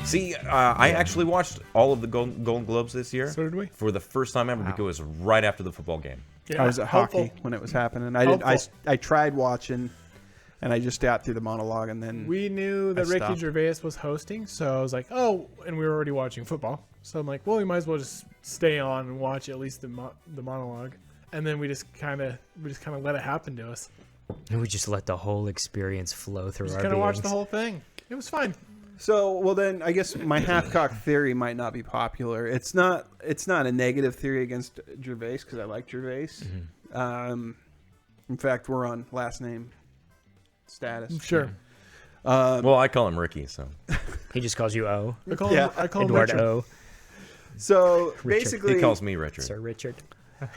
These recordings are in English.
See, I actually watched all of the Golden Globes this year. So did we. For the first time ever, because it was right after the football game. Yeah, I was at hockey when it was happening. I tried watching, and I just got through the monologue, and then We knew that Ricky Gervais was hosting, so I was like, oh, and we were already watching football. So I'm like, well, we might as well just stay on and watch at least the monologue. And then we just kind of let it happen to us. And we just let the whole experience flow through Just our kind of watch beings. the whole thing. It was fine. So, well, then I guess my half-cock theory might not be popular. It's not a negative theory against Gervais because I like Gervais. In fact, we're on last name status. Sure. Well, I call him Ricky, so. He just calls you O. I call him Richard. Edwardo. So Richard. basically, He calls me Richard. Sir Richard.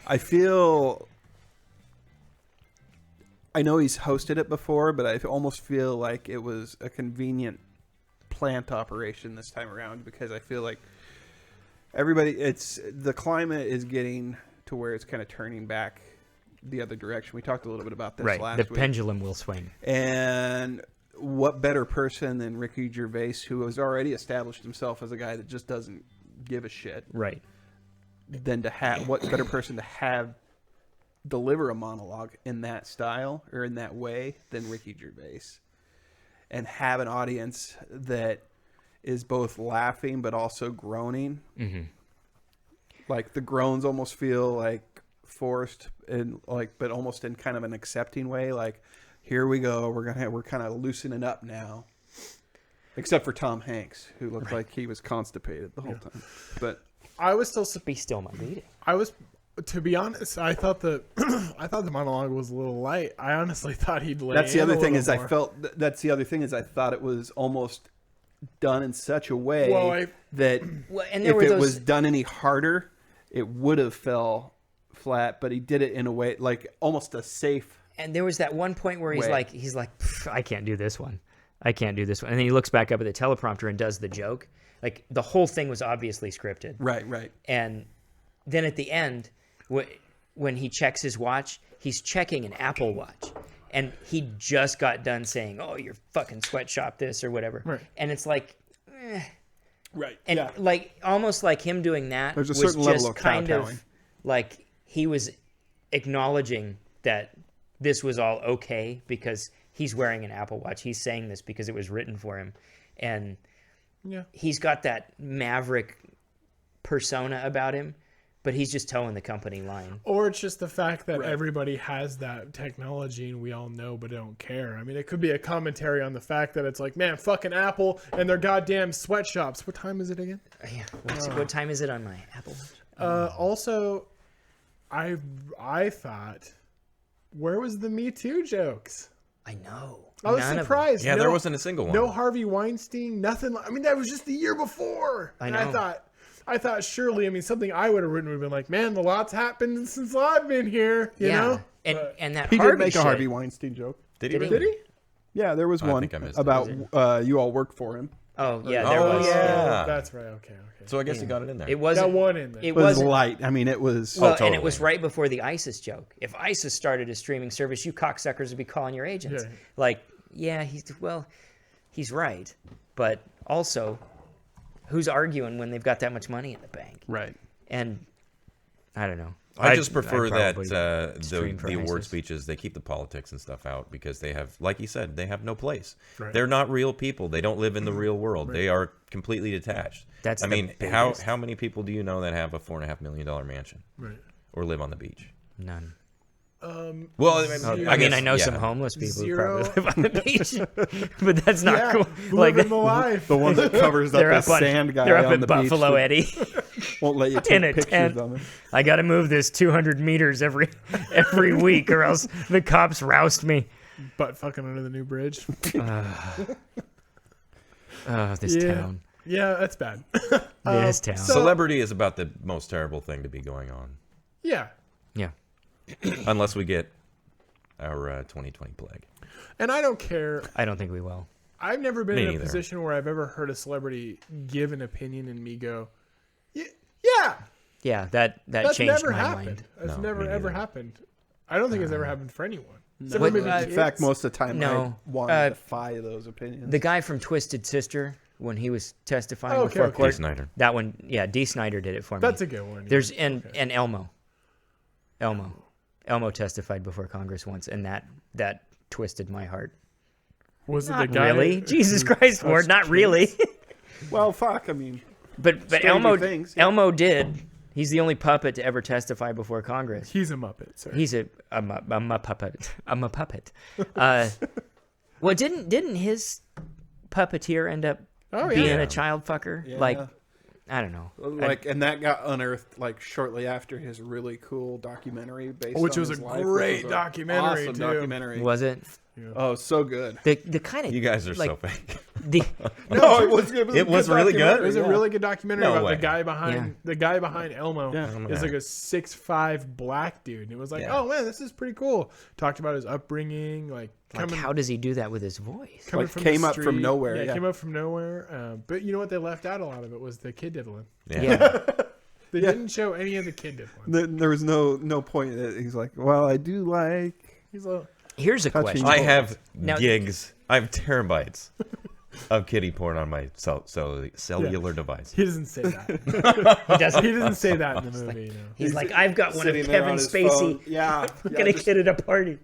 I feel. I know he's hosted it before, but I almost feel like it was a convenient plant operation this time around because I feel like the climate is getting to where it's kind of turning back the other direction. We talked a little bit about this last The week. pendulum will swing. And what better person than Ricky Gervais, who has already established himself as a guy that just doesn't give a shit, Right. than to have what better person to have deliver a monologue in that style or in that way than Ricky Gervais, and have an audience that is both laughing but also groaning. Mm-hmm. Like the groans almost feel like forced and but almost in kind of an accepting way. Like, here we go, we're kind of loosening up now. Except for Tom Hanks, who looked like he was constipated the whole time. But I was still. Be still my beating. To be honest, I thought the monologue was a little light. I honestly thought he'd lay that's the in other a thing little is more. that's the other thing is I thought it was almost done in such a way that And if it was done any harder, it would have fell flat. But he did it in a way like almost a safe. And there was that one point where he's like, I can't do this one. I can't do this one. And then he looks back up at the teleprompter and does the joke. Like the whole thing was obviously scripted. Right. And then at the end, when he checks his watch, he's checking an Apple Watch. And he just got done saying, oh, your fucking sweatshop this or whatever. Right. And it's like, Right. And like almost like him doing that There's a was certain level just of kind kowtowing. of like he was acknowledging that this was all okay because he's wearing an Apple Watch. He's saying this because it was written for him. And he's got that maverick persona about him, but he's just towing the company line. Or it's just the fact that everybody has that technology and we all know but don't care. I mean, it could be a commentary on the fact that it's like, man, fucking Apple and their goddamn sweatshops. What time is it again? Yeah. What time is it on my Apple Watch? Also, I thought, where was the Me Too jokes? I know. I was surprised. Yeah, there wasn't a single one. No Harvey Weinstein, nothing. I mean, that was just the year before. I And know. I thought surely, I mean, something I would have written would have been like, man, a lot's happened since I've been here, you know? And that He Harvey did make shit, a Harvey Weinstein joke. Did he? Did he? really? Did he? Yeah, there was one think I missed it. about you all work for him. Oh, yeah, there Oh, was. yeah. That's right. Okay. So I guess he got it in there. It Got wasn't one in there. It It was wasn't light. I mean, it was. well, and totally. it was right before the ISIS joke. If ISIS started a streaming service, you cocksuckers would be calling your agents. Yeah. Like, yeah, he's right, but also, who's arguing when they've got that much money in the bank? Right. And I don't know. I just prefer that probably stream for the award ISIS. speeches, they keep the politics and stuff out because they have, like you said, they have no place. Right. They're not real people. They don't live in the real world. They are completely detached. That's I the mean, biggest- how many people do you know that have a $4.5 million mansion Right. or live on the beach? None. Well, I mean, guess, I know yeah. some homeless people Zero. who probably live on the beach, but that's not Yeah, cool. living the life. The one that covers up they're the up on, sand guy they're up on at the Buffalo beach Eddie. won't let you In take a pictures tent. of him. I got to move this 200 meters every week, or else the cops roust me. Butt fucking under the new bridge. Oh, this town. Yeah, that's bad. This town. Celebrity is about the most terrible thing to be going on, Yeah. Yeah. unless we get our 2020 plague. And I don't care. I don't think we will. I've never been Me in a neither. position where I've ever heard a celebrity give an opinion and me go, yeah, Yeah, that that's changed never my happened. mind. That's No, never me ever neither. happened. I don't think it's ever happened for anyone. Except for What- maybe In kids. fact, most of the time No. I want to defy those opinions. The guy from Twisted Sister, when he was testifying Okay, before okay. court. D. Snyder. That one, yeah, D. Snyder did it for me. That's a good one. There's yeah. and Elmo testified before Congress once, and that twisted my heart. Was it the Not guy? really, Jesus Christ, Lord, not trees? really. Well, fuck. I mean, but Stranger Elmo Things, yeah. Elmo did. He's the only puppet to ever testify before Congress. He's a Muppet, sir. He's I'm a puppet. I'm a puppet. Well, didn't his puppeteer end up being yeah. a child fucker? Yeah. Like, I don't know. like, and that got unearthed like shortly after his really cool documentary based Which on was his a life. great It was documentary, awesome too. documentary. Was it Oh, so good. the kind of You guys are like, so fake. the No, it was good. It was really good? It was a really good documentary No about way. the guy behind Yeah. the guy behind Elmo. Yeah. Is like a 6'5" black dude, and it was like, Yeah. oh man, this is pretty cool. Talked about his upbringing, like coming, how does he do that with his voice? coming like, from came the up from street. nowhere, Yeah, yeah. came up from nowhere. But you know what? They left out a lot of it was the kid diddling. Yeah. They Yeah. didn't show any of the kid diddling. There was no point that he's like, well, I do like. He's a Here's a Touching. question. I have Now- gigs. I have terabytes of kitty porn on my cellular device. he doesn't say that. He doesn't. He doesn't say that in the movie. You know. He's like, I've got one of Sitting there on Kevin his Spacey. phone. Yeah. Look at a kid at a party.